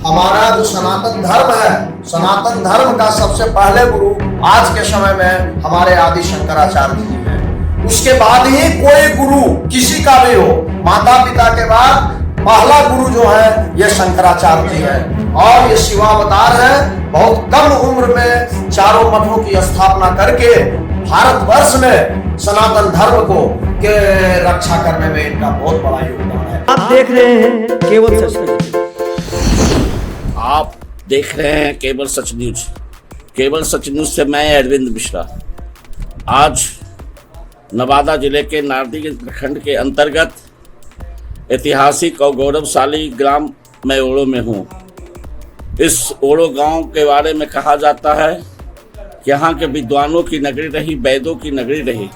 हमारा जो सनातन धर्म है, सनातन धर्म का सबसे पहले गुरु आज के समय में हमारे आदि शंकराचार्य जी हैं। उसके बाद ही कोई गुरु किसी का भी हो, माता पिता के बाद पहला गुरु जो है ये शंकराचार्य जी है। और ये शिवावतार है। बहुत कम उम्र में चारों मठों की स्थापना करके भारतवर्ष में सनातन धर्म को के रक्षा करने में इनका बहुत बड़ा योगदान है। आप देख रहे हैं केवल सच न्यूज। आप देख रहे हैं केवल सच न्यूज। केवल सच न्यूज से मैं अरविंद मिश्रा। आज नवादा जिले के नारदीगंज प्रखंड के अंतर्गत ऐतिहासिक और गौरवशाली ग्राम मैं ओड़ो में हूँ। इस ओड़ो गांव के बारे में कहा जाता है कि यहाँ के विद्वानों की नगरी रही, वैदों की नगरी रही।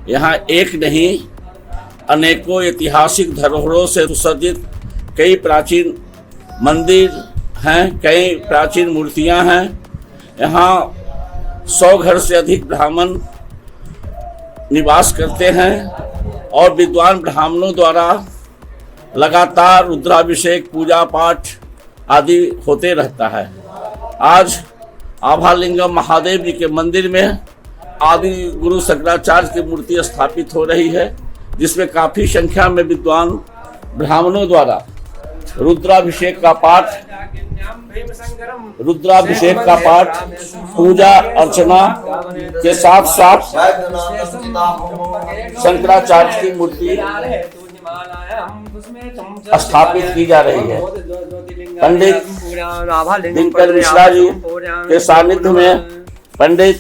यहाँ एक नहीं अनेकों ऐतिहासिक धरोहरों से सुसज्जित कई प्राचीन मंदिर हैं, कई प्राचीन मूर्तियाँ हैं। यहाँ 100 घर से अधिक ब्राह्मण निवास करते हैं और विद्वान ब्राह्मणों द्वारा लगातार रुद्राभिषेक, पूजा पाठ आदि होते रहता है। आज आभालिंगम महादेव जी के मंदिर में आदि गुरु शंकराचार्य की मूर्ति स्थापित हो रही है, जिसमें काफ़ी संख्या में विद्वान ब्राह्मणों द्वारा रुद्राभिषेक का पाठ पूजा अर्चना के साथ साथ शंकराचार्य की मूर्ति स्थापित की जा रही है। पंडित दिनकर मिश्रा जी के सानिध्य में पंडित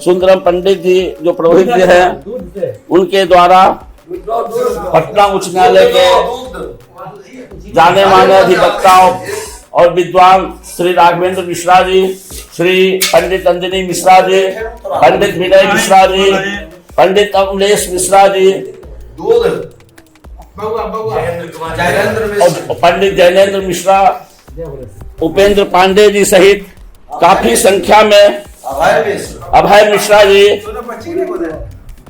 सुंदरम पंडित जी जो पुरोहित हैं, उनके द्वारा पटना उच्च न्यायालय के जाने माने अधिवक्ताओं और विद्वान श्री राघवेंद्र मिश्रा जी, श्री पंडित अंजनी मिश्रा जी, पंडित विनय मिश्रा जी, पंडित अमलेश मिश्रा जी, पंडित जैनेन्द्र मिश्रा, उपेंद्र पांडे जी सहित काफी संख्या में अभय मिश्रा जी,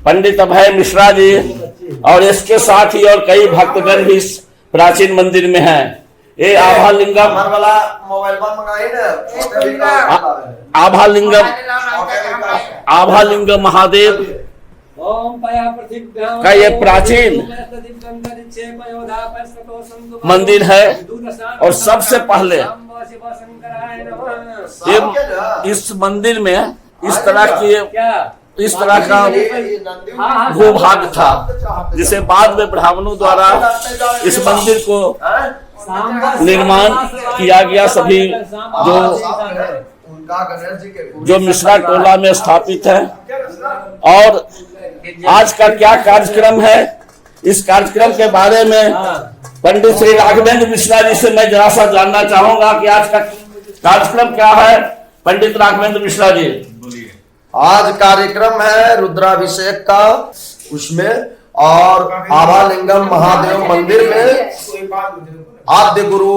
पंडित अभय मिश्रा जी और इसके साथ ही और कई भक्तगण भी इस प्राचीन मंदिर में हैं। ये आभालिंगम महादेव का ये प्राचीन मंदिर है। और सबसे पहले इस मंदिर में इस तरह का भूभाग था, जिसे बाद में ब्राह्मणों द्वारा इस मंदिर को निर्माण किया गया। सभी जो मिश्रा टोला में स्थापित है। और आज का क्या कार्यक्रम है, इस कार्यक्रम के बारे में पंडित श्री राघवेंद्र मिश्रा जी से मैं जरा सा जानना चाहूंगा कि आज का कार्यक्रम क्या है। पंडित राघवेंद्र मिश्रा जी, आज कार्यक्रम है रुद्राभिषेक का, उसमें और आभालिंगम महादेव मंदिर में आद्य गुरु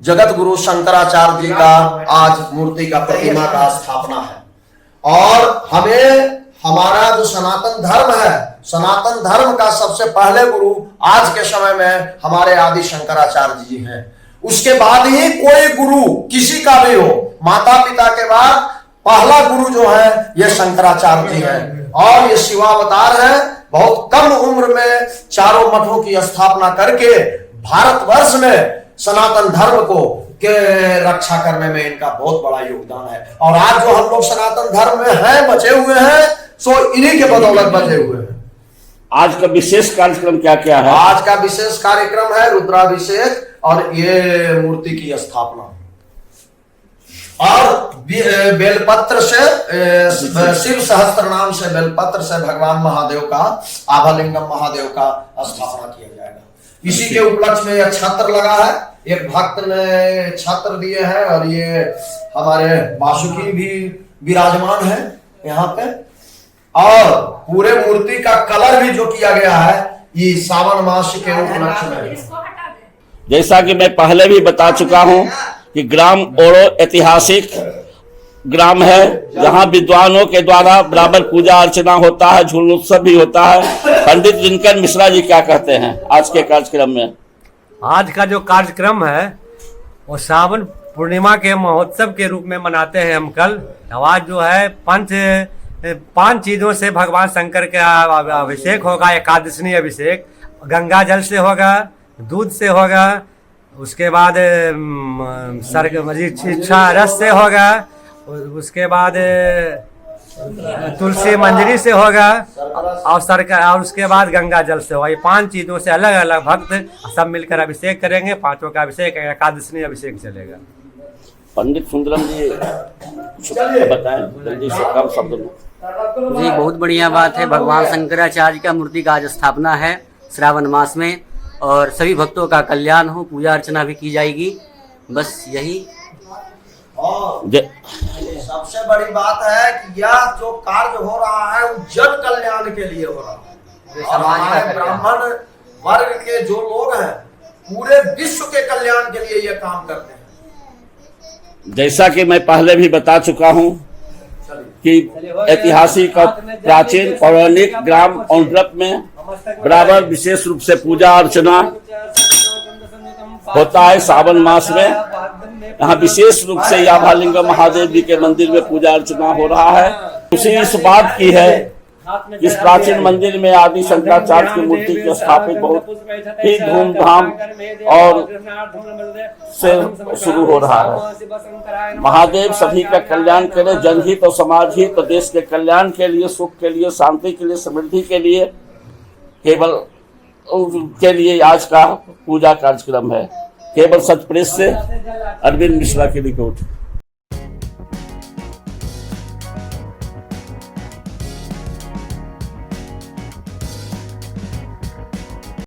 जगत गुरु शंकराचार्य जी का आज मूर्ति का प्रतिमा का स्थापना है। और हमें हमारा जो सनातन धर्म है, सनातन धर्म का सबसे पहले गुरु आज के समय में हमारे आदि शंकराचार्य जी हैं। उसके बाद ही कोई गुरु किसी का भी हो, माता पिता के बाद पहला गुरु जो है ये शंकराचार्य जी हैं। और ये शिवावतार है। बहुत कम उम्र में चारों मठों की स्थापना करके भारतवर्ष में सनातन धर्म को के रक्षा करने में इनका बहुत बड़ा योगदान है। और आज जो हम लोग सनातन धर्म में हैं, बचे हुए हैं, सो इन्हीं के बदौलत बचे हुए हैं। आज का विशेष कार्यक्रम क्या क्या है? आज का विशेष कार्यक्रम है रुद्राभिषेक और ये मूर्ति की स्थापना। और बेलपत्र से शिव सहस्त्र नाम से बेलपत्र से भगवान महादेव का, आभालिंगम महादेव का स्थापना किया जाएगा। इसी के उपलक्ष्य में यह छत्र लगा है। एक भक्त ने छत्र दिए हैं और ये हमारे बासुकी भी विराजमान है यहाँ पे। और पूरे मूर्ति का कलर भी जो किया गया है ये सावन मास के उपलक्ष्य में। जैसा कि मैं पहले भी बता चुका हूँ कि ग्राम ओड़ो ऐतिहासिक ग्राम है, जहाँ विद्वानों के द्वारा बराबर पूजा अर्चना होता है, झूल उत्सव भी होता है। पंडित दिनकर मिश्रा जी क्या कहते हैं आज के कार्यक्रम में? आज का जो कार्यक्रम है और सावन पूर्णिमा के महोत्सव के रूप में मनाते हैं हम कल। आज जो है पांच चीजों से भगवान शंकर का अभिषेक होगा। एकादशनी अभिषेक गंगा जल से होगा, दूध से होगा, उसके बाद इच्छा रस से होगा, उसके बाद तुलसी मंजरी से होगा और उसके बाद गंगा जल से होगा। ये 5 चीजों से अलग अलग भक्त सब मिलकर अभिषेक करेंगे। 5 का अभिषेक एकादशनी अभिषेक चलेगा। पंडित सुंदरम जी बताएं जल्दी से, कम शब्द में। जी बहुत बढ़िया बात है। भगवान शंकराचार्य का मूर्ति का आज स्थापना है श्रावण मास में और सभी भक्तों का कल्याण हो, पूजा अर्चना भी की जाएगी। बस यही सबसे बड़ी बात है कि यह जो कार्य हो रहा है वो जन कल्याण के लिए हो रहा है। समाज का ब्राह्मण वर्ग के जो लोग हैं पूरे विश्व के कल्याण के लिए यह काम करते हैं। जैसा कि मैं पहले भी बता चुका हूं कि ऐतिहासिक और प्राचीन पौराणिक ग्राम औंड्रप में बराबर विशेष रूप से पूजा अर्चना होता है। सावन मास में यहाँ विशेष रूप से याभालिंगम महादेव जी के मंदिर में पूजा अर्चना हो रहा है। खुशी इस बात की है कि इस प्राचीन मंदिर में आदि शंकराचार्य की मूर्ति की स्थापित बहुत ही धूमधाम और से शुरू हो रहा है। महादेव सभी का कल्याण करे, जनहित और समाज हित और देश के कल्याण के लिए, सुख के लिए, शांति के लिए, समृद्धि के लिए, केवल के लिए आज का पूजा कार्यक्रम है। केवल सच प्रेस से अरविंद मिश्रा की रिपोर्ट।